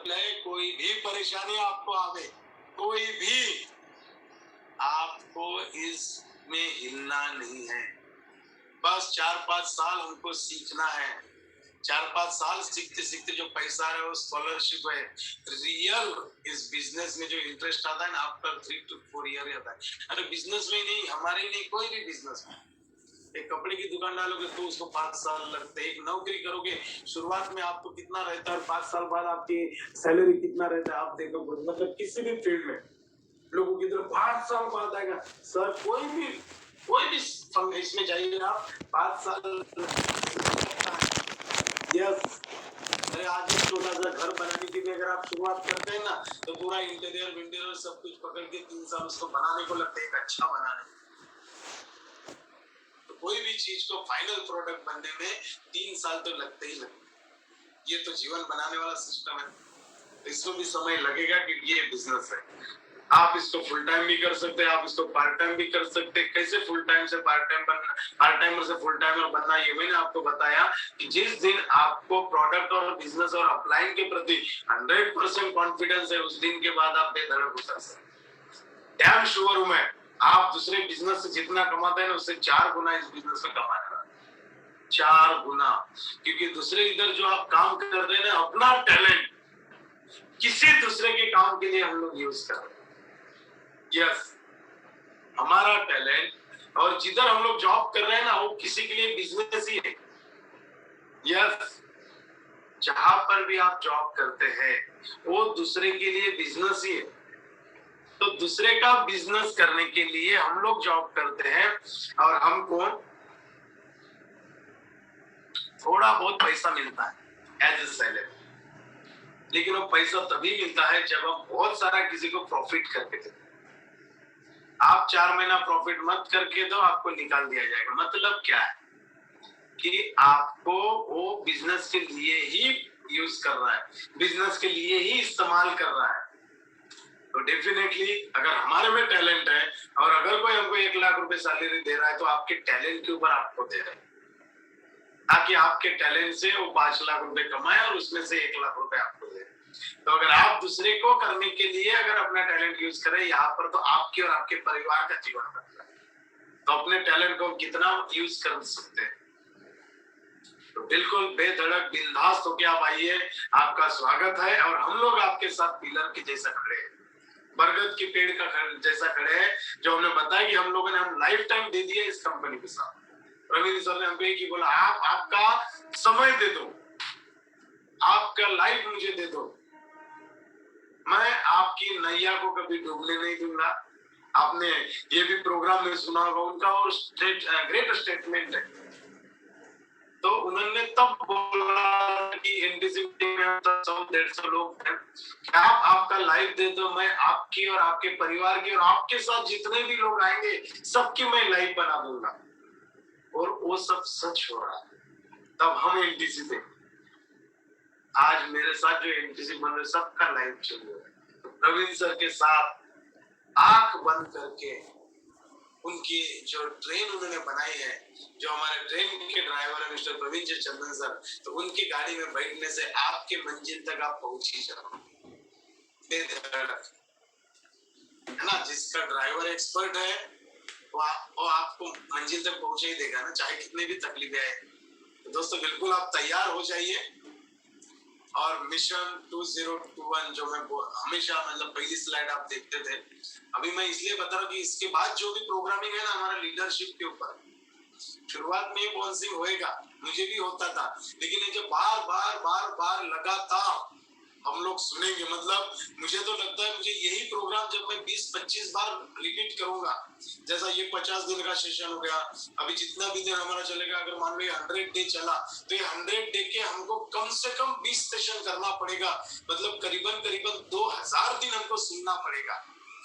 कोई भी परेशानी आपको आवे, कोई भी, आपको इसमें हिलना नहीं है। बस 4-5 साल हमको सीखना है। 4-5 साल सीखते सीखते जो पैसा है वो स्कॉलरशिप है। रियल इस बिजनेस में जो इंटरेस्ट आता है ना, आफ्टर 3 to 4 ईयर आता है। अरे बिजनेस में नहीं, हमारे नहीं, कोई भी बिजनेस में, एक कपड़े की दुकान डालोगे तो उसको 5 साल लगते हैं। एक नौकरी करोगे, शुरुआत में आपको कितना रहता है, 5 साल बाद आपकी सैलरी कितना रहता है आप देखोगे। मतलब किसी भी फील्ड में लोगों की तरफ 5 साल बाद आएगा सर। कोई भी इसमें जाइए आप, 5 साल। यस, अरे आज एक छोटा सा घर बनाने की भी अगर आप शुरुआत करते हैं ना, तो पूरा इंटीरियर सब कुछ पकड़ के 3 साल उसको बनाने को लगते हैं, एक अच्छा बनाने। तो कोई भी चीज को फाइनल प्रोडक्ट बनने में 3 साल तो लगते ही लगते। ये तो जीवन बनाने वाला सिस्टम है, इसमें भी समय लगेगा क्योंकि ये बिजनेस है। आप इसको फुल टाइम भी कर सकते हैं, आप इसको पार्ट टाइम भी कर सकते हैं। कैसे फुल टाइम से पार्ट टाइम बनना, पार्ट टाइमर से फुल टाइमर बनना, ये मैंने आपको बताया कि जिस दिन आपको प्रोडक्ट और बिजनेस और अपलाइन के प्रति 100% कॉन्फिडेंस है, उस दिन के बाद आप बेधड़क उतर सकते। डैम श्योर हूं मैं, आप दूसरे बिजनेस से जितना कमाते हैं ना, उससे 4 गुना इस बिजनेस में कमाएगा, 4 गुना। क्योंकि दूसरे इधर जो आप काम कर रहे हैं ना, अपना टैलेंट किसी दूसरे के काम के लिए हम लोग यूज कर रहे हैं। यस, हमारा टैलेंट और जिधर हम लोग जॉब कर रहे हैं ना, वो किसी के लिए बिजनेस ही है। यस, जहां पर भी आप जॉब करते हैं वो दूसरे के लिए बिजनेस ही है। तो दूसरे का बिजनेस करने के लिए हम लोग जॉब करते हैं और हमको थोड़ा बहुत पैसा मिलता है एज ए सैलरी। लेकिन वो पैसा तभी मिलता है जब हम बहुत सारा किसी को प्रॉफिट करके देते। आप 4 महीना प्रॉफिट मत करके दो, आपको निकाल दिया जाएगा। मतलब क्या है कि आपको वो बिजनेस के लिए ही यूज कर रहा है, बिजनेस के लिए ही इस्तेमाल कर रहा है। तो डेफिनेटली अगर हमारे में टैलेंट है और अगर कोई हमको 1 लाख रुपए सैलरी दे रहा है, तो आपके टैलेंट के ऊपर आपको दे रहे हैं, ताकि आपके टैलेंट से वो 5 लाख रुपए कमाए और उसमें से 1 लाख रुपए आपको दे। तो अगर आप दूसरे को करने के लिए अगर अपना टैलेंट यूज करें यहाँ पर, तो आपके और आपके परिवार का जीवन बदला। तो अपने टैलेंट को कितना यूज कर सकते हैं। तो बिल्कुल बेधड़क बिंदास होके आप आइए, आपका स्वागत है। और हम लोग आपके साथ पिलर के जैसा खड़े हैं, बरगद के पेड़ का जैसा खड़े हैं। जो हमने बताया कि हम लोगों ने हम लाइफ टाइम दे दिया इस कंपनी के साथ। रविंद्र सर ने हमको एक ही बोला, आप आपका समय दे दो, आपका लाइफ मुझे दे दो, मैं आपकी नैया को कभी डूबने नहीं दूंगा। आपने ये भी प्रोग्राम में सुना होगा उनका, और ग्रेट स्टेटमेंट है। तो उन्होंने तब बोला कि एनटीसी में 100-150 लोग हैं, आप आपका लाइफ दे दो, मैं आपकी और आपके परिवार की और आपके साथ जितने भी लोग आएंगे सबकी मैं लाइफ बना दूंगा। और वो सब सच हो रहा है। तब हम एनटीसी थे, आज मेरे साथ जो एनटीसी बन रहे सबका लाइफ चल रहा है। प्रवीण सर के साथ आंख बंद करके उनकी जो ट्रेन उन्होंने बनाई है, जो हमारे ट्रेन के ड्राइवर है मिस्टर प्रवीण जी चंदन सर, तो उनकी गाड़ी में बैठने से आपके मंजिल तक आप पहुंच ही जाओ बेधड़क, है ना। जिसका ड्राइवर एक्सपर्ट है वो आपको मंजिल तक पहुंचा ही देगा ना, चाहे कितनी भी तकलीफें आए। तो दोस्तों बिल्कुल आप तैयार हो जाइए। और मिशन 2021 जो मैं हमेशा, मतलब पहली स्लाइड आप देखते थे, अभी मैं इसलिए बता रहा हूँ कि इसके बाद जो भी प्रोग्रामिंग है ना हमारा लीडरशिप के ऊपर, शुरुआत में बाउंसिंग होएगा, मुझे भी होता था, लेकिन ये जो बार लगातार हम लोग सुनेंगे, मतलब मुझे तो लगता है मुझे यही प्रोग्राम जब मैं 20-25 बार रिपीट करूंगा, जैसा ये 50 दिन का सेशन हो गया, अभी जितना भी दिन हमारा चलेगा, अगर मान लो 100 डे चला, तो ये 100 डे के हमको कम से कम 20 सेशन करना पड़ेगा। मतलब करीबन 2000 दिन हमको सुनना पड़ेगा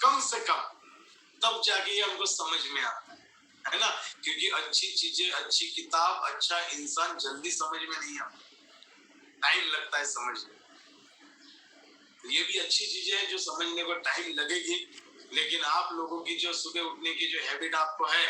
कम से कम, तब जाके ये हमको समझ में आता है ना। क्योंकि अच्छी चीजें, अच्छी किताब, अच्छा इंसान जल्दी समझ में नहीं आता, टाइम लगता है समझने। ये भी अच्छी चीजें हैं जो समझने को टाइम लगेगी, लेकिन आप लोगों की जो सुबह उठने की जो हैबिट आपको है,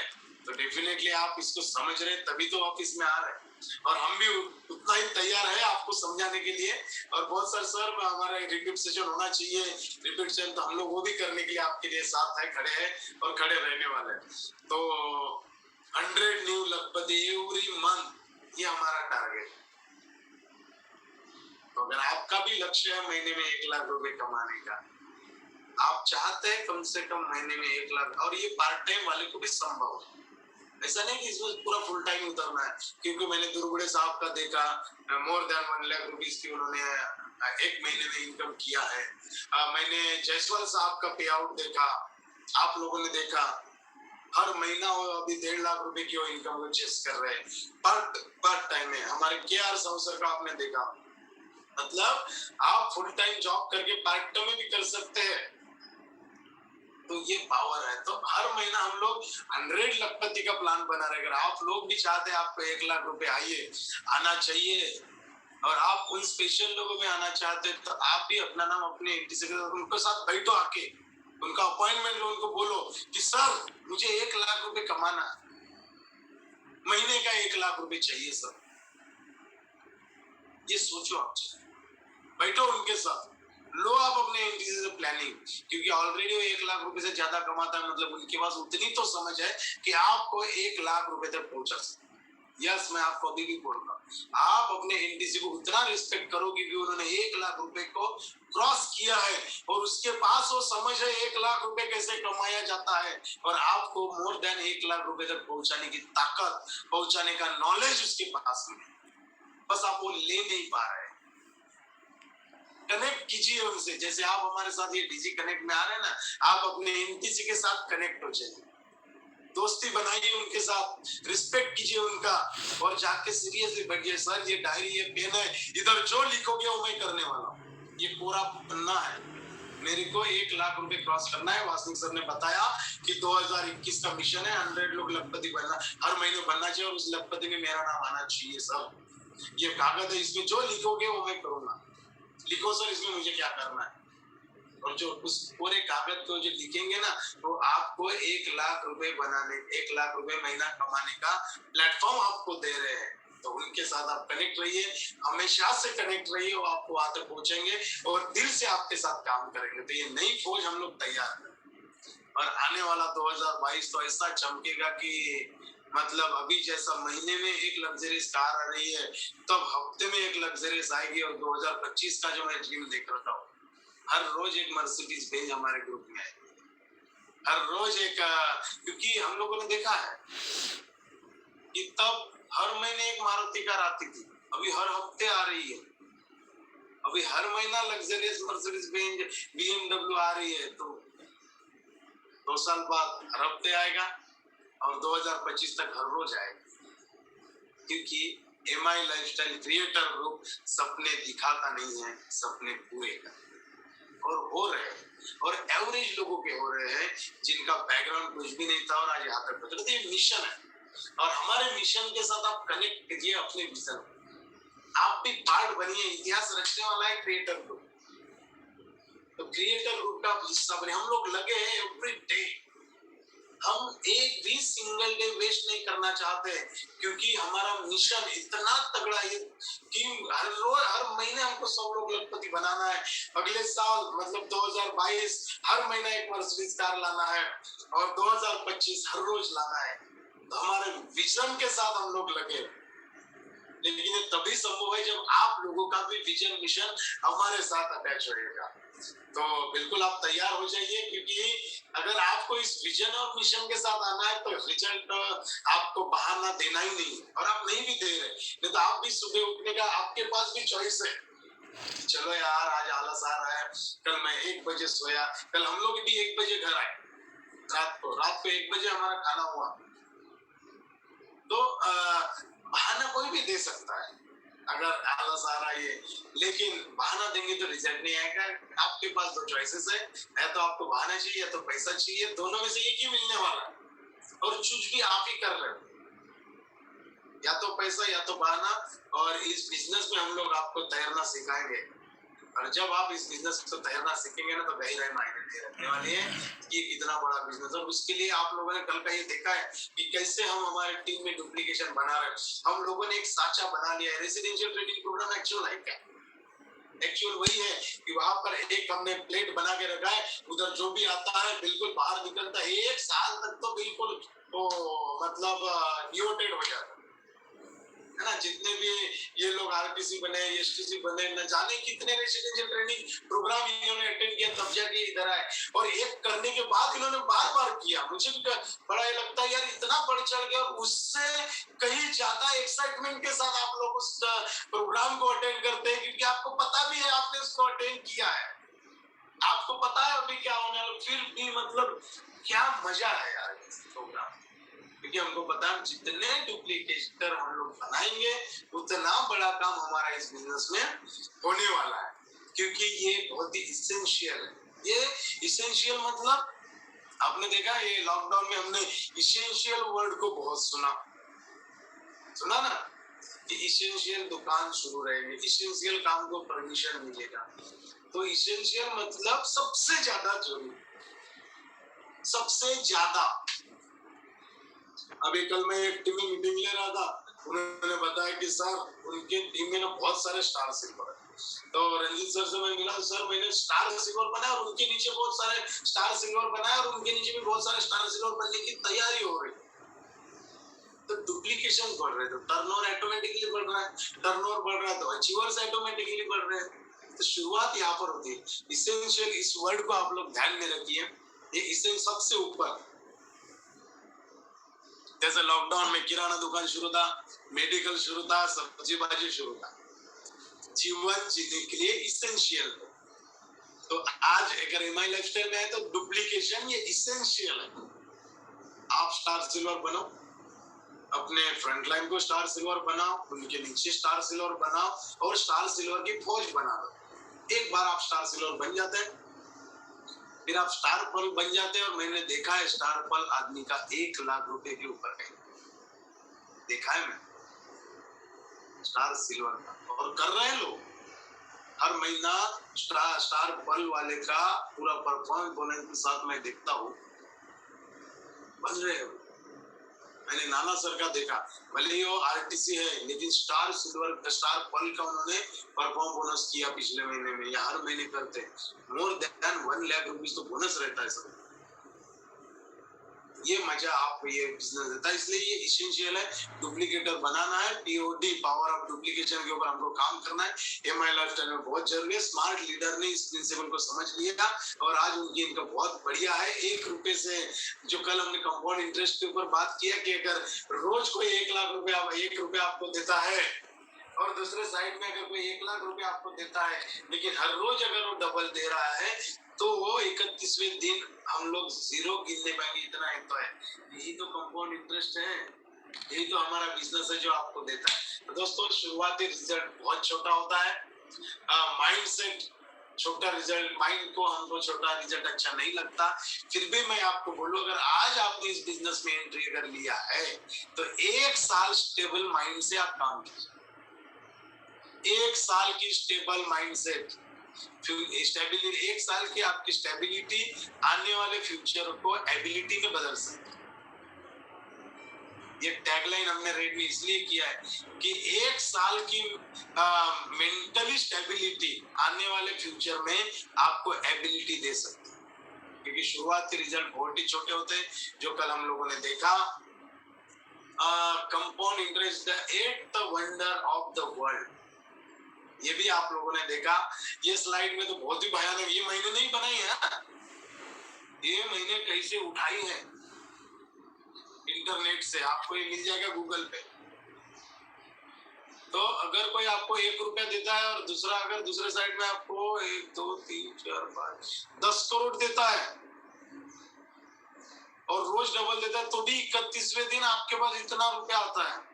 तो डेफिनेटली आप इसको समझ रहे, तभी तो ऑफिस में आ रहे हैं। और हम भी उतना ही तैयार है आपको समझाने के लिए। और बहुत सारे सर हमारा रिपीट सेशन होना चाहिए, रिपीट सेशन तो हम लोग वो भी करने के लिए आपके लिए साथ है, खड़े हैं और खड़े रहने वाले हैं। तो 100 न्यू लखपति एवरी मंथ, ये हमारा टारगेट। तो अगर आपका भी लक्ष्य है महीने में 1 लाख रुपए कमाने का, आप चाहते हैं कम से कम महीने में 1 लाख, और ये पार्ट टाइम वाले को भी संभव है, ऐसा नहीं कि इसमें पूरा फुल टाइम उतरना है। क्योंकि मैंने दुर्गुड़े साहब का देखा, मोर देन 1 लाख रुपीस की उन्होंने एक महीने में इनकम किया है। मैंने जायसवाल साहब का पे आउट देखा, आप लोगों ने देखा, हर महीना वो अभी 1.5 लाख रुपए की वो इनकम को चेस कर रहे हैं पार्ट टाइम में। हमारे KR साहू सर का आपने देखा, मतलब आप फुल टाइम जॉब करके पार्ट टाइम में भी कर सकते हैं। तो ये पावर है। तो हर महीना हम लोग 100 लखपति का प्लान बना रहे। अगर आप लोग भी चाहते हैं आपको 1 लाख रुपए आना चाहिए, और आप उन स्पेशल लोगों में आना चाहते हैं, तो आप भी अपना नाम अपने एंटी उनके साथ बैठो, आके उनका अपॉइंटमेंट लो, उनको बोलो कि सर मुझे 1 लाख रुपए कमाना, महीने का 1 लाख रुपए चाहिए सर। ये सोचो, आप बैठो उनके साथ, लो आप अपने एंटी प्लानिंग, क्योंकि ऑलरेडी वो 1 लाख रुपए से ज्यादा कमाता है, मतलब उनके पास उतनी तो समझ है कि आपको 1 लाख रुपए तक पहुंचा सकते। यस, मैं आपको अभी भी बोल रहा हूँ, आप अपने एनटीसी को उतना रिस्पेक्ट करो क्योंकि उन्होंने 1 लाख रुपए को क्रॉस किया है, और उसके पास वो समझ है 1 लाख रुपए कैसे कमाया जाता है, और आपको मोर देन 1 लाख रुपए तक पहुंचाने की ताकत, पहुंचाने का नॉलेज उसके पास में, बस आप वो ले नहीं पा रहे। कनेक्ट कीजिए उनसे, जैसे आप हमारे साथ ये डीजी कनेक्ट में आ रहे हैं ना, आप अपने एनटीसी के साथ कनेक्ट हो जाइए, दोस्ती बनाइए उनके साथ, रिस्पेक्ट कीजिए उनका, और जाके सीरियसली बैठिए, सर ये डायरी, ये पेन है, इधर जो लिखोगे वो मैं करने वाला हूँ, ये पूरा पन्ना है, मेरे को 1 लाख रुपए क्रॉस करना है। वासनिक सर ने बताया कि 2021 का मिशन है, 100 लोग लखपति बनना, हर महीने बनना चाहिए, और उस लखपति में मेरा नाम आना चाहिए सर। ये कागज है, इसमें जो लिखोगे वो मैं करूंगा, लिखो सर इसमें मुझे क्या करना है, और जो उस पूरे कागज को जो लिखेंगे ना, तो आपको 1 लाख रुपए बनाने, 1 लाख रुपए महीना कमाने का प्लेटफॉर्म आपको दे रहे हैं। तो उनके साथ आप कनेक्ट रहिए, हमेशा से कनेक्ट रहिए, वो आपको वहां तक पहुंचेंगे और दिल से आपके साथ काम करेंगे। तो ये नई फौज हम लोग तैयार करें, और आने वाला 2022 तो ऐसा चमकेगा कि मतलब अभी जैसा महीने में एक लग्जरियस कार आ रही है, तब हफ्ते में एक लग्जरियस आएगी। और 2025 का जो मैं ड्रीम देख रहा था, हर रोज एक मर्सिडीज बेंज हमारे ग्रुप में आएगी, हर रोज एक, क्योंकि हम लोगों ने देखा है कि तब हर महीने एक मारुति कार आती थी, अभी हर हफ्ते आ रही है, अभी हर महीना लग्जरियस मर्सिडीज बेंज BMW आ रही है। तो 2 साल बाद हर हफ्ते आएगा, और 2025 तक हर रोज आएगा, क्योंकि MI लाइफस्टाइल क्रिएटर ग्रुप सपने दिखाता नहीं है, सपने पूरे करता, और हो रहे हैं, और एवरेज लोगों के हो रहे हैं जिनका बैकग्राउंड कुछ भी नहीं था और आज यहाँ तक पहुंचे। तो ये मिशन है, और हमारे मिशन के साथ आप कनेक्ट कीजिए अपने विजन, आप भी पार्ट बनिए, इतिहास रचने वाला है क्रिएटर ग्रुप, तो क्रिएटर ग्रुप का हिस्सा बने। हम लोग लगे हैं एवरी डे, हम एक भी सिंगल डे वेस्ट नहीं करना चाहते, क्योंकि हमारा मिशन इतना तगड़ा है कि हर रोज हर महीने हमको 100 लोग लखपति बनाना है। अगले साल मतलब 2022 हर महीना एक मर्सिडीज कार लाना है, और 2025 हर रोज लाना है। तो हमारे विजन के साथ हम लोग लगे, लेकिन ये तभी संभव है जब आप लोगों का भी विजन मिशन हमारे साथ अटैच होगा। तो बिल्कुल आप तैयार हो जाइए, क्योंकि अगर आपको इस विजन और मिशन के साथ आना है तो रिजल्ट आपको बहाना देना ही नहीं है, और आप नहीं भी दे रहे, नहीं तो आप भी सुबह उठने का आपके पास भी चॉइस है। चलो यार आज आलस आ रहा है, कल मैं 1 बजे सोया, कल हम लोग भी 1 बजे घर आए, रात को 1 बजे हमारा खाना हुआ। तो बहाना कोई भी दे सकता है अगर आलस आ रहा है, लेकिन बहाना देंगे तो रिजल्ट नहीं आएगा। आपके पास 2 चॉइसेस है, या तो आपको बहाना चाहिए या तो पैसा चाहिए, दोनों में से एक ही मिलने वाला है, और चूज भी आप ही कर रहे हो, या तो पैसा या तो बहाना। और इस बिजनेस में हम लोग आपको तैरना सिखाएंगे, और जब आप इस बिजनेस को तैरना सीखेंगे ना तो गहराई मायने नहीं रखने वाली है कि इतना बड़ा बिजनेस है। उसके लिए आप लोगों ने कल का ये देखा है कि कैसे हम हमारे टीम में डुप्लीकेशन बना रहे हैं। हम लोगों ने एक साचा बना लिया है। रेसिडेंशियल ट्रेनिंग प्रोग्राम एक्चुअल है क्या? एक्चुअल वही है कि वहां पर एक हमने प्लेट बना के रखा है, उधर जो भी आता है बिल्कुल बाहर निकलता है। 1 साल तक तो बिल्कुल वो मतलब न्यूटेड हो जाता है ना। जितने भी ये लोग आरटीसी बने, एसटीसी बने, न जाने कितने रेसिडेंशियल ट्रेनिंग प्रोग्राम इन्होंने अटेंड किया तब जाके इधर आए। और एक करने के बाद इन्होंने बार बार किया। मुझे भी बड़ा ये लगता है यार, इतना बढ़ चढ़ गया। और उससे कहीं ज्यादा एक्साइटमेंट के साथ आप लोग उस प्रोग्राम को अटेंड करते हैं, क्योंकि आपको पता भी है आपने उसको अटेंड किया है, आपको पता है अभी क्या होने वाला। फिर भी मतलब क्या मजा है यार इस प्रोग्राम, क्योंकि हमको पता है जितने डुप्लीकेटर हम लोग बनाएंगे उतना बड़ा काम हमारा इस बिजनेस में होने वाला है। क्योंकि ये बहुत ही इसेंशियल है। ये इसेंशियल मतलब आपने देखा ये लॉकडाउन में हमने इसेंशियल वर्ड को बहुत सुना ना, कि इसेंशियल दुकान शुरू रहेगी, इसेंशियल काम को परमिशन मिलेगा। तो इसेंशियल मतलब सबसे ज्यादा जरूरी, सबसे ज्यादा। अभी कल मैं एक टीम में मीटिंग ले रहा था, उन्होंने बताया कि सर उनके टीम में ना बहुत सारे स्टार सिल्वर है। तो रंजीत सर से मैं मिला, सर मैंने स्टार सिल्वर बनाया और उनके नीचे बहुत सारे स्टार सिल्वर बनाया और उनके नीचे भी बहुत सारे स्टार सिल्वर बनने की तैयारी हो रही। तो डुप्लीकेशन बढ़ रहे, तो टर्नओवर ऑटोमेटिकली बढ़ रहा है, टर्नओवर बढ़ रहा है तो अचीवर्स ऑटोमेटिकली बढ़ रहे हैं। तो शुरुआत यहाँ पर होती है। इसेंशियल इस वर्ड को आप लोग ध्यान में रखिए, ये इसेंशियल सबसे ऊपर। जैसे लॉकडाउन में किराना दुकान शुरू था, मेडिकल शुरू था, सब्जी बाजी शुरू था, जीवन जीने के लिए इसेंशियल है। तो आज अगर एमआई लाइफस्टाइल में है तो डुप्लीकेशन ये इसेंशियल है। आप स्टार सिल्वर बनो, अपने फ्रंट लाइन को स्टार सिल्वर बनाओ, उनके नीचे स्टार सिल्वर बनाओ और स्टार सिल्वर की फौज बना दो। एक बार आप स्टार सिल्वर बन जाते हैं, फिर आप स्टार पर्ल बन जाते हैं। और मैंने देखा है स्टार पर्ल आदमी का 1 लाख रुपए के ऊपर है, देखा है मैं स्टार सिल्वर का। और कर रहे हैं लोग हर महीना स्टार पर्ल वाले का पूरा परफॉर्मेंस बोनस के साथ मैं देखता हूँ, बन रहे हो। मैंने नाना सर का देखा, भले ही वो आरटीसी है लेकिन स्टार सिल्वर स्टार पर्ल का उन्होंने परफॉर्म बोनस किया पिछले महीने में। या हर महीने करते हैं मोर देन 1 लाख रुपीस तो बोनस रहता है सर। ये मजा आपको ये बिजनेस देता है, इसलिए ये इसेंशियल है। डुप्लीकेटर बनाना है, पीओडी पावर ऑफ डुप्लीकेशन के ऊपर हमको काम करना है। एमआई लाइफस्टाइल में बहुत जरूरी है। स्मार्ट लीडर ने इस प्रिंसिपल को समझ लिया और आज उनकी इनकम बहुत बढ़िया है। 1 रुपए से, जो कल हमने कंपाउंड इंटरेस्ट के ऊपर बात किया कि अगर रोज कोई 1 लाख रुपया 1 रुपया आपको देता है और दूसरे साइड में अगर कोई 1 लाख रुपया आपको देता है, लेकिन हर रोज अगर वो डबल दे रहा है तो वो 31वें दिन हम लोग 0 गिनने पाएंगे। इतना एक तो है, यही तो कंपाउंड इंटरेस्ट है, यही तो हमारा बिजनेस है जो आपको देता है। तो दोस्तों शुरुआती रिजल्ट बहुत छोटा होता है, माइंडसेट छोटा रिजल्ट, माइंड को हमको छोटा रिजल्ट अच्छा नहीं लगता। फिर भी मैं आपको बोलूं, अगर आज आपने इस बिजनेस में एंट्री कर लिया है तो 1 साल स्टेबल माइंड से आप काम कीजिए। 1 साल की स्टेबल माइंडसेट, स्टेबिलिटी, 1 साल की आपकी स्टेबिलिटी आने वाले फ्यूचर को एबिलिटी में बदल सकती है। ये टैगलाइन हमने रेड में इसलिए किया है कि 1 साल की मेंटली स्टेबिलिटी आने वाले फ्यूचर में आपको एबिलिटी दे सकती है, क्योंकि शुरुआती रिजल्ट बहुत ही छोटे होते हैं। जो कल हम लोगों ने देखा, compound interest the 8th wonder of the world, ये भी आप लोगों ने देखा। ये स्लाइड में तो बहुत ही भयानक, ये मैंने नहीं बनाई है, ये मैंने कहीं से उठाई है इंटरनेट से, आपको ये मिल जाएगा गूगल पे। तो अगर कोई आपको 1 रुपया देता है और दूसरा अगर दूसरे साइड में आपको 1 2 3 4 5 10 करोड़ देता है और रोज डबल देता है, तो भी 31वें दिन आपके पास इतना रुपया आता है,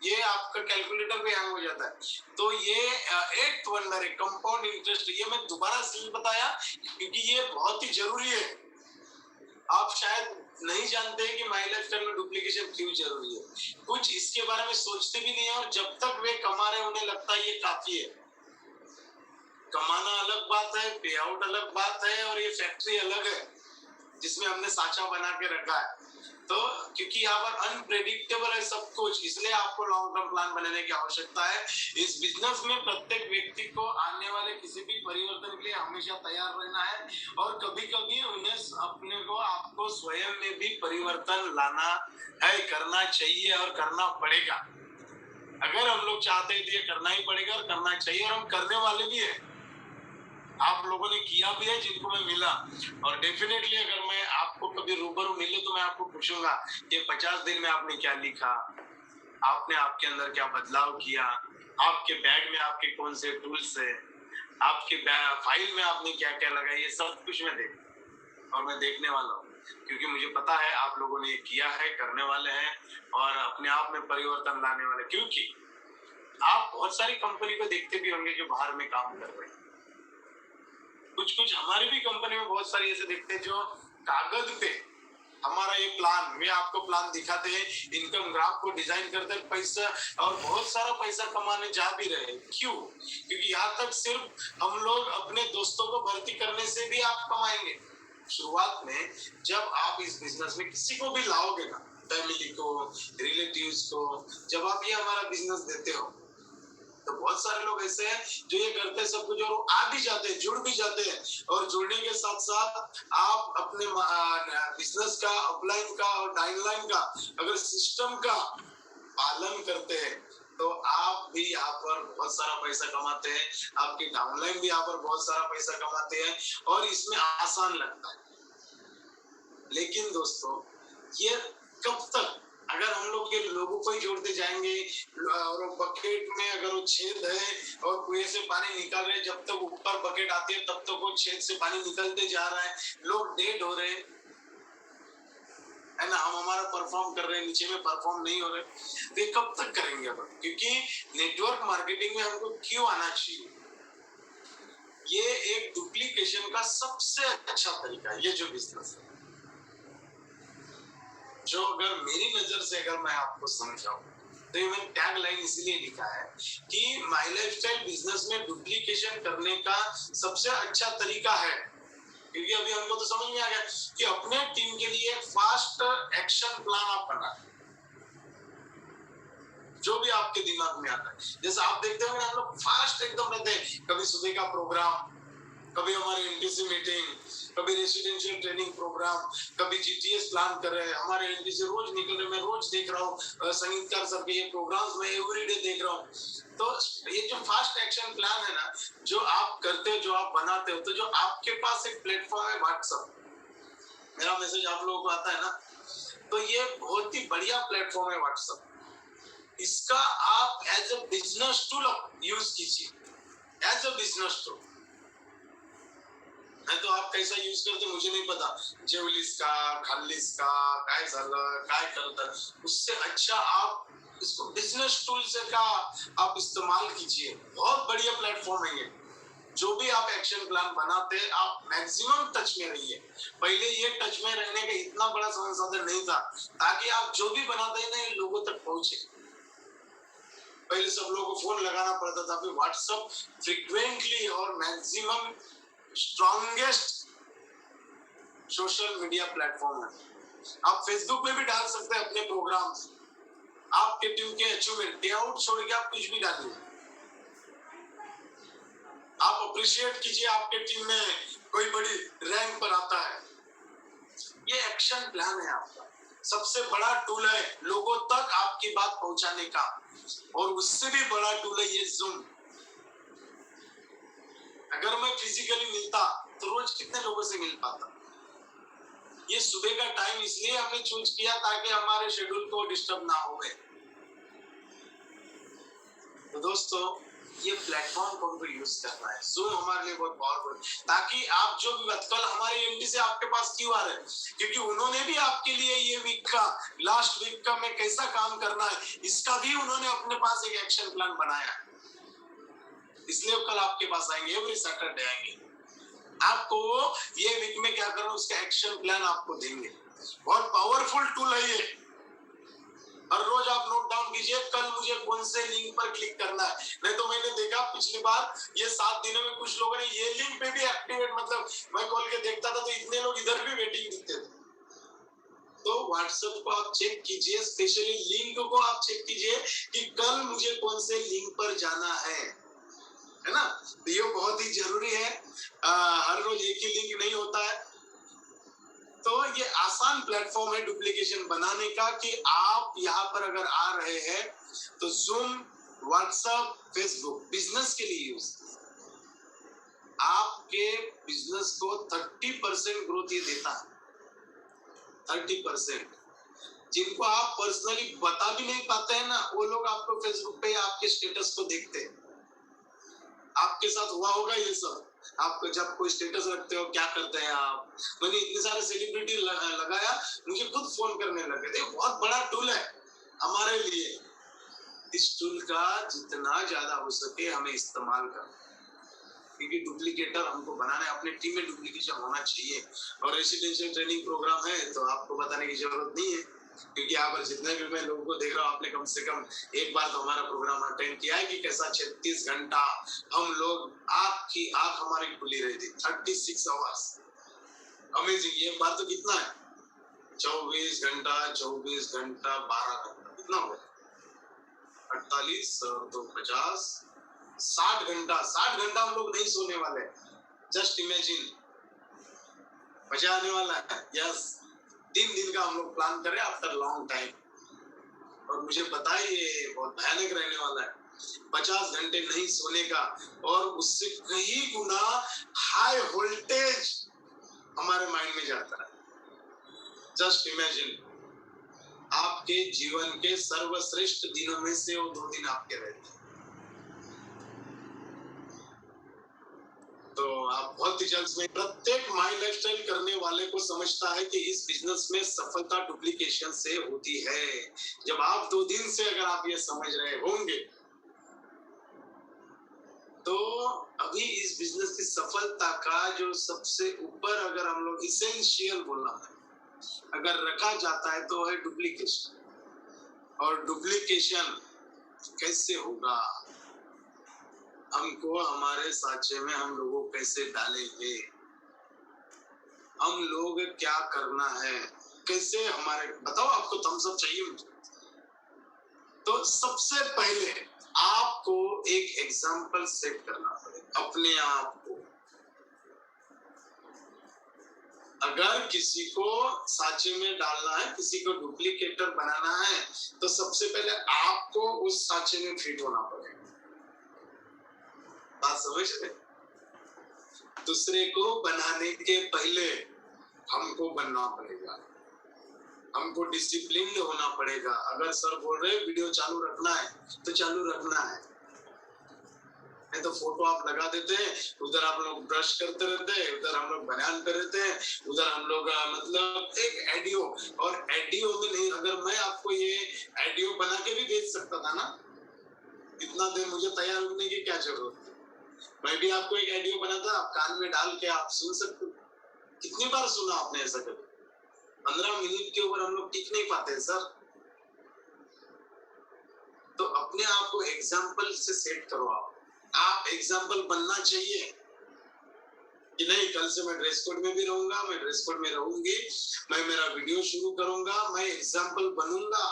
ये आपका कैलकुलेटर भी हैंग हो जाता है। तो ये 8th वंडर है कंपाउंड इंटरेस्ट। ये मैं दोबारा इसलिए बताया क्योंकि ये बहुत ही जरूरी है। आप शायद नहीं जानते कि माई लाइफस्टाइल में डुप्लीकेशन क्यों जरूरी है, कुछ इसके बारे में सोचते भी नहीं है और जब तक वे कमा रहे उन्हें लगता है ये काफी है। कमाना अलग बात है, पे आउट अलग बात है, और ये फैक्ट्री अलग है जिसमें हमने साचा बना के रखा है। तो क्योंकि यहाँ पर अनप्रेडिक्टेबल है सब कुछ, इसलिए आपको लॉन्ग टर्म प्लान बनाने की आवश्यकता है। इस बिजनेस में प्रत्येक व्यक्ति को आने वाले किसी भी परिवर्तन के लिए हमेशा तैयार रहना है, और कभी कभी उन्हें अपने को आपको स्वयं में भी परिवर्तन लाना है, करना चाहिए और करना पड़ेगा। अगर हम लोग चाहते हैं तो ये करना ही पड़ेगा और करना चाहिए, और हम करने वाले भी है। आप लोगों ने किया भी है जिनको मैं मिला, और डेफिनेटली अगर मैं आपको कभी रूबरू मिले तो मैं आपको पूछूंगा कि 50 दिन में आपने क्या लिखा, आपने आपके अंदर क्या बदलाव किया, आपके बैग में आपके कौन से टूल्स है, आपके फाइल में आपने क्या क्या लगाया, ये सब कुछ मैं देखने वाला हूँ। क्योंकि मुझे पता है आप लोगों ने ये किया है, करने वाले हैं और अपने आप में परिवर्तन लाने वाले। क्योंकि आप बहुत सारी कंपनी को देखते भी होंगे जो बाहर में काम कर रहे हैं, कुछ हमारी भी कंपनी में बहुत सारी ऐसे देखते हैं जो कागज पे हमारा ये प्लान, वे आपको प्लान दिखाते हैं, इनकम ग्राफ को डिजाइन करते हैं, पैसा और बहुत सारा पैसा कमाने जा भी रहे हैं। क्यों? क्योंकि यहाँ तक सिर्फ हम लोग अपने दोस्तों को भर्ती करने से भी आप कमाएंगे। शुरुआत में जब आप इस बिजनेस में किसी को भी लाओगे ना, फैमिली को, रिलेटिव्स को, जब आप ये हमारा बिजनेस देते हो तो बहुत सारे लोग ऐसे हैं जो ये करते हैं सब कुछ और आ भी जाते हैं, जुड़ भी जाते हैं, और जुड़ने के साथ साथ आप अपने बिजनेस का, अपलाइन का और डाउनलाइन का अगर सिस्टम का पालन करते हैं तो आप भी यहाँ पर बहुत सारा पैसा कमाते हैं, आपकी डाउनलाइन भी यहाँ पर बहुत सारा पैसा कमाते हैं, और इसमें आसान लगता है। लेकिन दोस्तों ये कब तक, अगर हम लोग के लोगों को ही जोड़ते जाएंगे और बकेट में अगर वो छेद है और कुएं से पानी निकल रहे, जब तक ऊपर बकेट आती है तब तक वो छेद से पानी निकलते जा रहा है, लोग डेड हो रहे हैं, है ना, हम हमारा परफॉर्म कर रहे हैं, नीचे में परफॉर्म नहीं हो रहे, तो ये कब तक करेंगे अपन? क्योंकि नेटवर्क मार्केटिंग में हमको क्यों आना चाहिए? ये एक डुप्लीकेशन का सबसे अच्छा तरीका है, ये जो बिजनेस है, जो अगर मेरी नजर से अगर मैं आपको समझाऊं तो ये मैंने टैग लाइन इसलिए लिखा है कि माई लाइफस्टाइल बिजनेस में डुप्लीकेशन करने का सबसे अच्छा तरीका है। क्योंकि अभी हमको तो समझ में आ गया कि अपने टीम के लिए फास्ट एक्शन प्लान आप बना, जो भी आपके दिमाग में आता है। जैसे आप देखते होंगे हम लोग फास्ट एकदम रहते हैं, कभी सुबह का प्रोग्राम, कभी हमारे एनटीसी मीटिंग, कभी रेसिडेंशियल ट्रेनिंग प्रोग्राम, कभी जीटीएस प्लान कर रहे हैं, हमारे एनटीसी रोज निकल रहे, मैं रोज देख रहा हूँ संगीतकार सर के ये प्रोग्राम्स मैं एवरीडे देख रहा हूँ। तो ये जो फास्ट एक्शन प्लान है ना, जो आप करते हो, जो आप बनाते हो, तो जो आपके पास एक प्लेटफॉर्म है व्हाट्सएप, मेरा मैसेज आप लोगों को आता है ना, तो ये बहुत ही बढ़िया प्लेटफॉर्म है व्हाट्सएप। इसका आप as a business tool use कीजिए, एज ए बिजनेस टूल। नहीं तो आप कैसा यूज करते मुझे नहीं पता, जेवलीस का, खालीस का, काय झालं, काय करतात, उससे अच्छा आप इसको बिजनेस टूल से का आप इस्तेमाल कीजिए। बहुत बढ़िया प्लेटफॉर्म है ये। जो भी आप एक्शन प्लान बनाते हैं, आप मैक्सिमम टच में रहिए। पहले ये टच में रहने का इतना बड़ा संसाधन नहीं था, ताकि आप जो भी बनाते हैं ना ये लोगों तक पहुंचे। पहले सब लोगों को फोन लगाना पड़ता था, अभी व्हाट्सएप फ्रीक्वेंटली और maximum strongest social media platform है। आप फेसबुक में भी डाल सकते हैं अपने प्रोग्राम्स, आपके टीम के अचीवमेंट, डे आउट छोड़ के आप कुछ भी डालिए, आप अप्रिशिएट कीजिए आपके टीम में कोई बड़ी रैंक पर आता है। ये एक्शन प्लान है आपका, सबसे बड़ा टूल है लोगों तक आपकी बात पहुंचाने का, और उससे भी बड़ा टूल है ये जूम। अगर मैं फिजिकली मिलता तो रोज कितने लोगों से मिल पाता। ये सुबह का टाइम इसलिए हमने चूज किया ताकि हमारे शेड्यूल को डिस्टर्ब ना हो। तो दोस्तों ये प्लेटफॉर्म को हमको यूज करना है, जूम हमारे लिए बहुत पावरफुल, ताकि आप जो भी कल हमारे एमडी से आपके पास क्यों आ रहे हैं, क्योंकि उन्होंने भी आपके लिए ये वीक का, लास्ट वीक का में कैसा काम करना है, इसका भी उन्होंने अपने पास एक एक्शन प्लान बनाया है। इसलिए कल आपके पास आएंगे, एवरी सैटरडे आएंगे, आपको ये वीक में क्या करना उसका एक्शन प्लान आपको देंगे। बहुत पावरफुल टूल है ये, हर रोज आप नोट डाउन कीजिए कल मुझे कौन से लिंक पर क्लिक करना है। नहीं तो मैंने देखा पिछली बार ये 7 दिनों में कुछ लोगों ने ये लिंक पे भी एक्टिवेट, मतलब मैं खोल के देखता था तो इतने लोग इधर भी वेटिंग दिखते थे। तो व्हाट्सएप को आप चेक कीजिए, स्पेशली लिंक को आप चेक कीजिए कि कल मुझे कौन से लिंक पर जाना है ना। तो ये बहुत ही जरूरी है। हर रोज एक ही लिंक नहीं होता है। तो ये आसान प्लेटफॉर्म है डुप्लीकेशन बनाने का कि आप यहाँ पर अगर आ रहे हैं तो जूम, व्हाट्सएप, फेसबुक बिजनेस के लिए यूज, आपके बिजनेस को 30% ग्रोथ ये देता है। 30%। जिनको आप पर्सनली बता भी नहीं पाते हैं ना, वो लोग आपको फेसबुक पे आपके स्टेटस को देखते हैं। आपके साथ हुआ होगा ये सब। आप जब कोई स्टेटस रखते हो, क्या करते हैं आप? मैंने इतने सारे सेलिब्रिटी लगाया, मुझे खुद फोन करने लगे थे। बहुत बड़ा टूल है हमारे लिए। इस टूल का जितना ज्यादा हो सके हमें इस्तेमाल करना, क्योंकि डुप्लीकेटर हमको बनाना है। अपने टीम में डुप्लीकेशन होना चाहिए। और रेसिडेंशियल ट्रेनिंग प्रोग्राम है तो आपको बताने की जरूरत नहीं है, क्योंकि यहाँ पर जितने भी मैं लोगों को देख रहा हूँ, आपने कम से कम एक बार तो हमारा प्रोग्राम अटेंड किया है कि कैसा 36 घंटा हम लोग, आपकी आंख हमारी खुली रही थी। 36 आवर्स, अमेजिंग। ये बार तो कितना है? 24 घंटा, 24 घंटा, 12 घंटा, कितना हो गया? 48 तो 50, 60 घंटा। 60 घंटा हम लोग नहीं सोने वाले। जस्ट इमेजिन, मजा आने वाला है। यस, 3 दिन का हम लोग प्लान करें आफ्टर लॉन्ग टाइम, और मुझे पता है ये बहुत भयानक रहने वाला है। 50 घंटे नहीं सोने का, और उससे कई गुना हाई वोल्टेज हमारे माइंड में जाता है। जस्ट इमेजिन, आपके जीवन के सर्वश्रेष्ठ दिनों में से वो 2 दिन आपके रहते हैं। तो आप बहुत ही जल्द में, प्रत्येक माई लाइफस्टाइल करने वाले को समझता है कि इस बिजनेस में सफलता डुप्लीकेशन से होती है। जब आप 2 दिन से अगर आप ये समझ रहे होंगे, तो अभी इस बिजनेस की सफलता का जो सबसे ऊपर अगर हम लोग इसेंशियल बोलना है, अगर रखा जाता है तो है डुप्लीकेशन। और डुप्लीकेशन कैसे होगा? हमको हमारे साँचे में हम लोगों कैसे डालेंगे, हम लोग क्या करना है, कैसे हमारे, बताओ आपको थम्स अप चाहिए मुझे? तो सबसे पहले आपको एक एग्जाम्पल सेट करना पड़ेगा अपने आप को। अगर किसी को साँचे में डालना है, किसी को डुप्लीकेटर बनाना है, तो सबसे पहले आपको उस साँचे में फिट होना पड़ेगा। बात समझ रहे? दूसरे को बनाने के पहले हमको बनना पड़ेगा, हमको डिसिप्लिन होना पड़ेगा। अगर सर बोल रहे वीडियो चालू रखना है तो चालू रखना है, नहीं तो फोटो आप लगा देते हैं, उधर आप लोग ब्रश करते रहते हैं, उधर हम लोग बयान कर रहते हैं, उधर हम लोग मतलब एक एडियो, और एडियो में नहीं, अगर मैं आपको ये एडियो बना के भी भेज सकता था ना, इतना देर मुझे तैयार होने की क्या जरूरत थी? मैं भी आपको एक एडियो बनाता, आप कान में डाल के आप सुन सकते हो। कितनी बार सुना आपने ऐसा कभी? 15 मिनट के ऊपर हम लोग टिक नहीं पाते सर। तो अपने आप को एग्जाम्पल से सेट करो। आप एग्जाम्पल बनना चाहिए कि नहीं, कल से मैं ड्रेस कोड में भी रहूंगा, मैं ड्रेस कोड में रहूंगी, मैं मेरा वीडियो शुरू करूंगा, मैं एग्जाम्पल बनूंगा।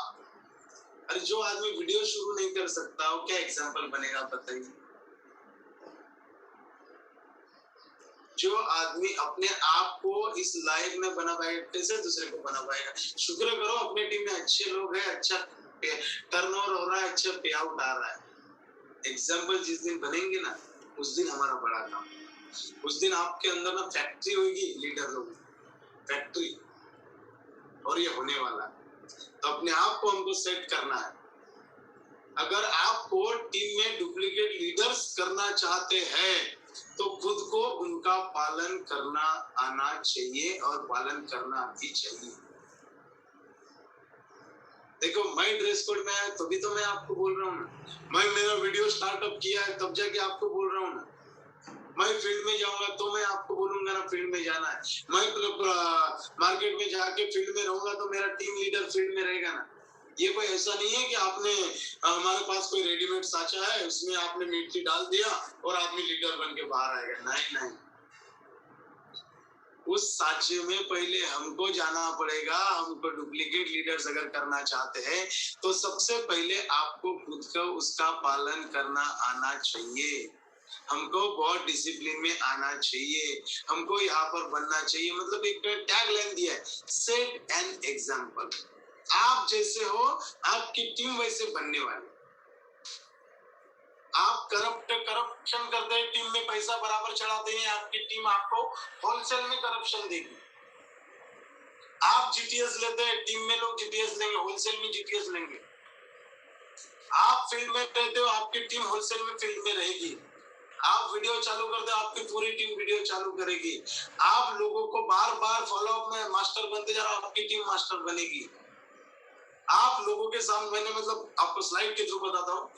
अरे जो आदमी वीडियो शुरू नहीं कर सकता वो क्या एग्जाम्पल बनेगा बताइए? जो आदमी अपने आप को इस लायक में बना पाएगा, कैसे दूसरे को बना पाएगा? शुक्र करो अपने टीम में अच्छे लोग हैं, अच्छा टर्नओवर हो रहा है, अच्छा पे आउट आ रहा है। एग्जाम्पल जिस दिन बनेंगे ना, उस दिन हमारा बड़ा काम, उस दिन आपके अंदर ना फैक्ट्री होगी, लीडर लोग फैक्ट्री, और ये होने वाला है। तो अपने आप को हमको सेट करना है। अगर आपको टीम में डुप्लीकेट लीडर्स करना चाहते हैं तो खुद को उनका पालन करना आना चाहिए, और पालन करना भी चाहिए। देखो, मैं ड्रेस कोड में आया तभी तो मैं आपको बोल रहा हूँ ना। मैं मेरा वीडियो स्टार्टअप किया है तब जाके आपको बोल रहा हूँ ना। मैं फील्ड में जाऊंगा तो मैं आपको बोलूंगा ना फील्ड में जाना है। मैं मार्केट में जाके फील्ड में रहूंगा तो मेरा टीम लीडर फील्ड में रहेगा ना। ये कोई ऐसा नहीं है कि आपने हमारे पास कोई रेडीमेड साचा है, उसमें आपने मिट्टी डाल दिया और आदमी लीडर बन के बाहर आएगा। नहीं नहीं, उस साचे में पहले हमको जाना पड़ेगा। हमको डुप्लीकेट लीडर्स अगर करना चाहते हैं तो सबसे पहले आपको खुद को उसका पालन करना आना चाहिए। हमको बहुत डिसिप्लिन में आना चाहिए। हमको यहाँ पर बनना चाहिए। मतलब एक टैग लाइन दिया है, सेट एन एग्जाम्पल। आप जैसे हो आपकी टीम वैसे बनने वाली। आप करप्शन करते हैं, टीम में पैसा बराबर चढ़ाते हैं, आपकी टीम आपको होलसेल में करप्शन देगी। आप जीटीएस लेते हैं, टीम में लोग जीटीएस लेंगे, होलसेल में जीटीएस लेंगे। आप फील्ड में रहते हो, आपकी टीम होलसेल में फील्ड में रहेगी। आप वीडियो चालू करते हो, आपकी पूरी टीम वीडियो चालू करेगी। आप लोगों को बार बार फॉलोअप में मास्टर बनते जा रहे हो, आपकी टीम मास्टर बनेगी। आप लोगों के सामने, मैंने मतलब आपको स्लाइड के थ्रू बताता हूँ,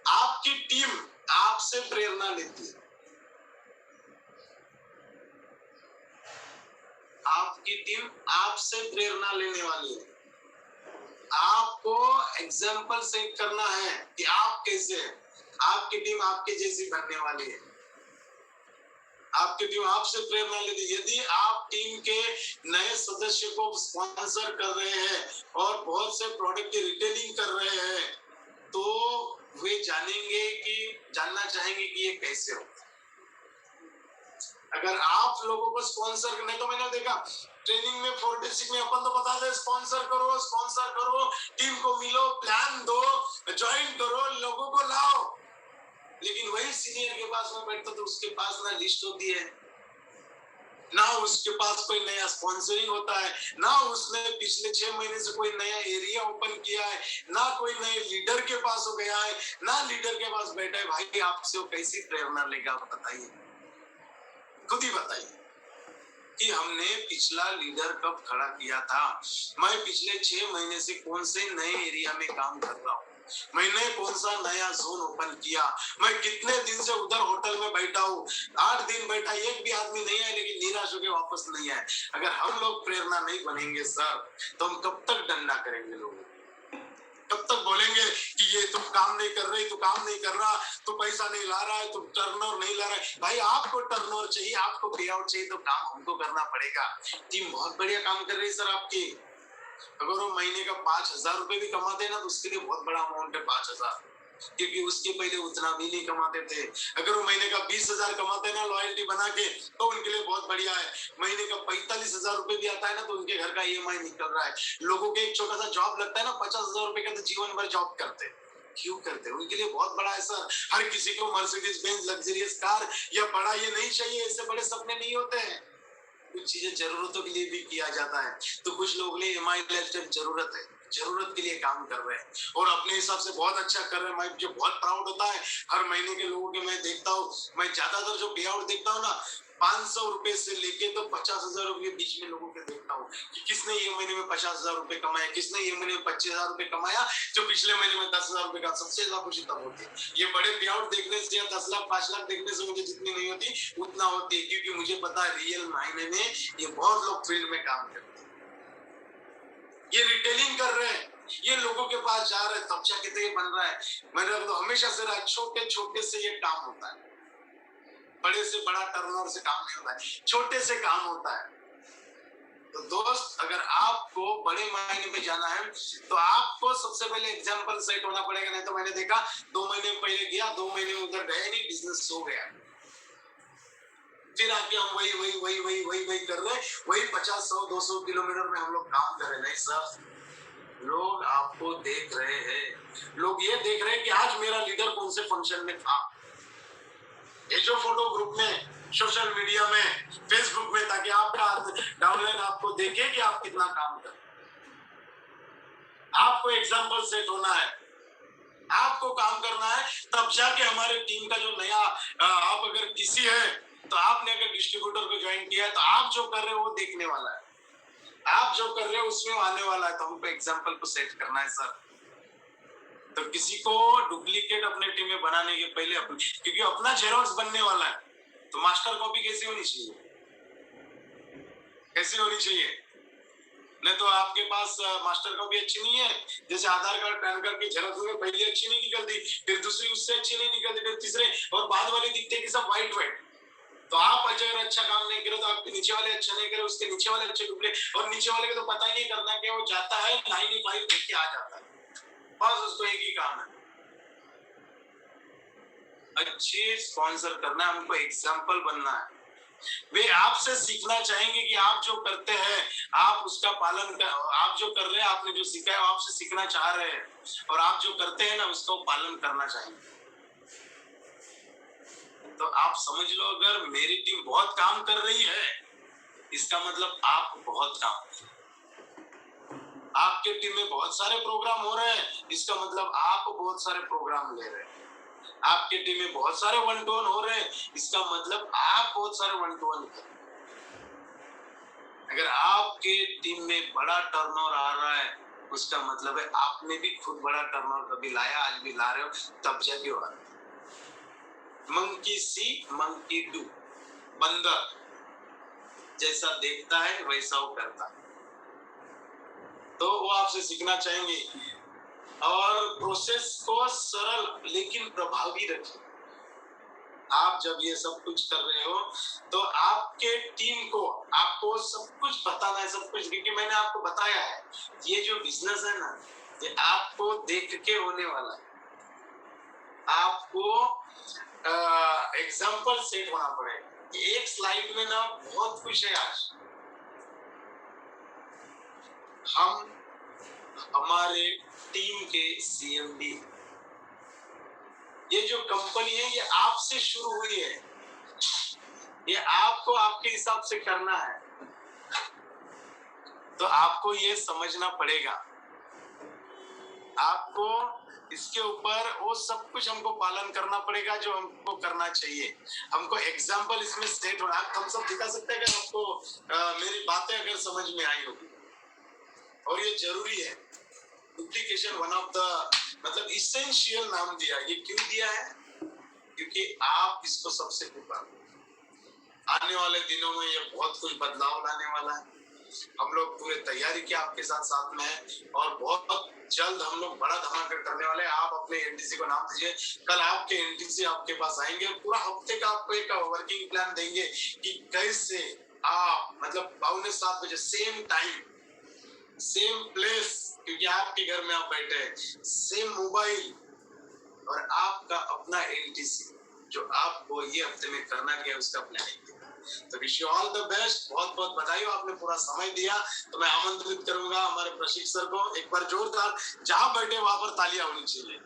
आपकी टीम आपसे प्रेरणा लेती है। आपकी टीम आपसे प्रेरणा लेने वाली है। आपको एग्जाम्पल सेट करना है कि आप कैसे हैं। आपकी टीम आपके जैसी बनने वाली है। आपकी टीम आपसे प्रेरणा लेती। यदि आप टीम के नए सदस्य को स्पॉन्सर कर रहे हैं और बहुत से प्रोडक्ट की रिटेलिंग कर रहे हैं तो वे जानना चाहेंगे कि ये कैसे हो। अगर आप लोगों को स्पॉन्सर करने, तो मैंने देखा ट्रेनिंग में 4 बेसिक में अपन तो बता दे स्पॉन्सर करो, टीम को मिलो, प्लान दो, ज्वाइन करो, लोगों को लाओ। लेकिन वही सीनियर के पास में बैठता तो उसके पास ना लिस्ट होती है, ना उसके पास कोई नया स्पॉन्सरिंग होता है, ना उसने पिछले 6 महीने से कोई नया एरिया ओपन किया है, ना कोई नए लीडर के पास हो गया है, ना लीडर के पास बैठा है। भाई आपसे वो कैसी प्रेरणा लेगा बताइए, खुद ही बताइए कि हमने पिछला लीडर कब खड़ा किया था। मैं पिछले 6 महीने से कौन से नए एरिया में काम कर रहा हूँ, मैंने कौन सा नया जोन ओपन किया, मैं कितने दिन से उधर होटल में बैठा हूँ, 8 दिन बैठा, एक भी आदमी नहीं आया लेकिन निराश होकर वापस नहीं आए। अगर हम लोग प्रेरणा नहीं बनेंगे सर तो हम कब तक डंडा करेंगे लोगों, कब तक बोलेंगे कि ये तुम काम नहीं कर रहे, तू काम नहीं कर रहा, तू पैसा नहीं ला रहा है, तू टर्नओवर नहीं ला रहा है। भाई आपको टर्नओवर चाहिए, आपको पे आउट चाहिए तो काम हमको करना पड़ेगा। टीम बहुत बढ़िया काम कर रही है सर आपकी। अगर वो महीने का 5,000 रुपए भी कमाते हैं ना तो उसके लिए बहुत बड़ा अमाउंट है 5,000, क्योंकि उसके पहले उतना भी नहीं कमाते थे। अगर वो महीने का 20,000 कमाते हैं ना लॉयल्टी बना के तो उनके लिए बहुत बढ़िया है। महीने का 45,000 रुपए भी आता है ना तो उनके घर का ईएमआई निकल रहा है। लोगों के एक छोटा सा जॉब लगता है ना 50,000 रुपए का तो जीवन भर जॉब करते हैं। क्यों करते हैं? उनके लिए बहुत बड़ा है सर। हर किसी को मर्सिडीज बेंज लग्जरियस कार या बड़ा ये नहीं चाहिए, ऐसे बड़े सपने नहीं होते हैं। कुछ चीजें जरूरतों के लिए भी किया जाता है, तो कुछ लोगों के लिए एमआई लाइफस्टाइल जरूरत है, जरूरत के लिए काम कर रहे हैं और अपने हिसाब से बहुत अच्छा कर रहे हैं। मुझे बहुत प्राउड होता है हर महीने के लोगों के मैं देखता हूँ। मैं ज्यादातर जो पे आउट देखता हूँ ना 500 रुपए से लेके तो 50,000 रुपए के बीच में लोगों के देखता हूँ कि किसने ये महीने में 50,000 रुपए कमाया, किसने ये महीने में 25,000 रुपए कमाया, जो पिछले महीने में 10,000 रुपए का। सबसे ज्यादा खुशी तब होती है ये बड़े पे आउट देखने से या 10 लाख 5 लाख देखने से मुझे जितनी नहीं होती उतना होती है, क्योंकि मुझे पता है रियल मायने में ये बहुत लोग फील्ड में काम करते हैं, ये रिटेलिंग कर रहे हैं, ये लोगों के पास जा रहे हैं, तब जाके तो ये बन रहा है। मैंने तो हमेशा से रहा छोटे छोटे से ये काम होता है, बड़े से बड़ा टर्नओवर से काम नहीं होता है, छोटे से काम होता है। तो दोस्त अगर आपको बड़े मायने में जाना है तो आपको सबसे पहले एग्जाम्पल सेट होना पड़ेगा। नहीं तो मैंने देखा 2 महीने पहले गया, 2 महीने में उधर गया नहीं, बिजनेस हो गया, फिर आके हम वही कर रहे हैं, वही 50 100 200 किलोमीटर में हम लोग काम कर रहे हैं। नहीं सर, लोग आपको देख रहे हैं, लोग ये देख रहे हैं कि आज मेरा लीडर कौन से फंक्शन में था। ये जो फोटो ग्रुप में, सोशल मीडिया में, फेसबुक में, ताकि आपका डाउनलाइन आपको देखे कि आप कितना काम कर। आपको एग्जाम्पल सेट होना है, आपको काम करना है, तब जाके हमारे टीम का जो नया आप अगर किसी है तो आपने अगर डिस्ट्रीब्यूटर को ज्वाइन किया है तो आप जो कर रहे हो वो देखने वाला है, आप जो कर रहे हो उसमें आने वाला है। तो हमको एग्जाम्पल को सेट करना है सर। तो किसी को डुप्लीकेट अपने टीम में बनाने के पहले क्योंकि अपना जेरोक्स बनने वाला है तो मास्टर कॉपी कैसी होनी चाहिए, कैसी होनी चाहिए? नहीं तो आपके पास मास्टर कॉपी अच्छी नहीं है, जैसे आधार कार्ड पैन कार्ड की झलक में पहली अच्छी नहीं निकलती, फिर दूसरी उससे अच्छी नहीं निकलती, फिर तीसरे और बाद वाले दिखते कि सब व्हाइट व्हाइट। तो आप अगर अच्छा काम नहीं करे तो आपके नीचे वाले अच्छा नहीं करे, उसके नीचे वाले अच्छे डुप्ले, और नीचे वाले को तो पता ही नहीं करना कि वो जाता है 95 देख के आ जाता है, बस उसको एक ही काम है अच्छे स्पॉन्सर करना है, हमको एग्जाम्पल बनना है। वे आपसे सीखना चाहेंगे कि आप जो करते हैं आप उसका पालन कर, आप जो कर रहे हैं आपने जो सीखा है वो आपसे सीखना चाह रहे हैं, और आप जो करते हैं ना उसका पालन करना चाहेंगे। तो आप समझ लो अगर मेरी टीम बहुत काम कर रही है इसका मतलब आप बहुत काम कर रहे हैं। आपके टीम में बहुत सारे प्रोग्राम हो रहे हैं इसका मतलब आप बहुत सारे प्रोग्राम ले रहे हैं। आपके टीम में बहुत सारे 1 to 1 हो रहे हैं इसका मतलब आप बहुत सारे 1 to 1 कर रहे हैं। अगर आपके टीम में बड़ा टर्नओवर आ रहा है उसका मतलब है आपने भी खुद बड़ा टर्नओवर कभी लाया, आज भी ला रहे हो, तब जाके हो रहा है। मंकी सी मंकी डू, बंदर जैसा देखता है वैसा वो करता है। तो वो आपसे सीखना चाहेंगे, और प्रोसेस को सरल लेकिन प्रभावी रखें। आप जब ये सब कुछ कर रहे हो तो आपके टीम को आपको सब कुछ बताना है, सब कुछ, क्योंकि मैंने आपको बताया है ये जो बिजनेस है ना ये आपको देख के होने वाला है। आपको एग्जाम्पल सेट होना पड़ेगा। एक स्लाइड में ना बहुत कुछ है। आज हम हमारे टीम के सीएमडी, ये जो कंपनी है ये आपसे शुरू हुई है, ये आपको आपके हिसाब से करना है, तो आपको ये समझना पड़ेगा। आपको इसके ऊपर वो सब कुछ हमको पालन करना पड़ेगा जो हमको करना चाहिए। हमको एग्जाम्पल इसमें सेट होना, हम सब दिखा सकते हैं कि आपको मेरी बातें अगर समझ में आई होगी, और ये जरूरी है। डुप्लीकेशन वन ऑफ द मतलब इसेंशियल नाम दिया, ये क्यों दिया है? क्योंकि आप इसको सबसे ऊपर, आने वाले दिनों में ये बहुत कुछ बदलाव लाने वाला है। हम लोग पूरे तैयारी के आपके साथ साथ में हैं, और बहुत जल्द हम लोग बड़ा धमाका करने वाले हैं। आप अपने एनटीसी को नाम दीजिए, कल आपके एनटीसी आपके पास आएंगे, पूरा हफ्ते का आपको एक वर्किंग प्लान देंगे कि कैसे आप मतलब 7:15 बजे सेम टाइम सेम प्लेस, क्योंकि आपके घर में आप बैठे हैं, सेम मोबाइल और आपका अपना एनटीसी जो आपको ये हफ्ते में करना क्या है उसका प्लानिंग। तो wish you all the best, बहुत बहुत बधाई हो, आपने पूरा समय दिया। तो मैं आमंत्रित करूंगा हमारे प्रशिक्षक को, एक बार जोरदार जहां बैठे वहां पर तालियां होनी चाहिए।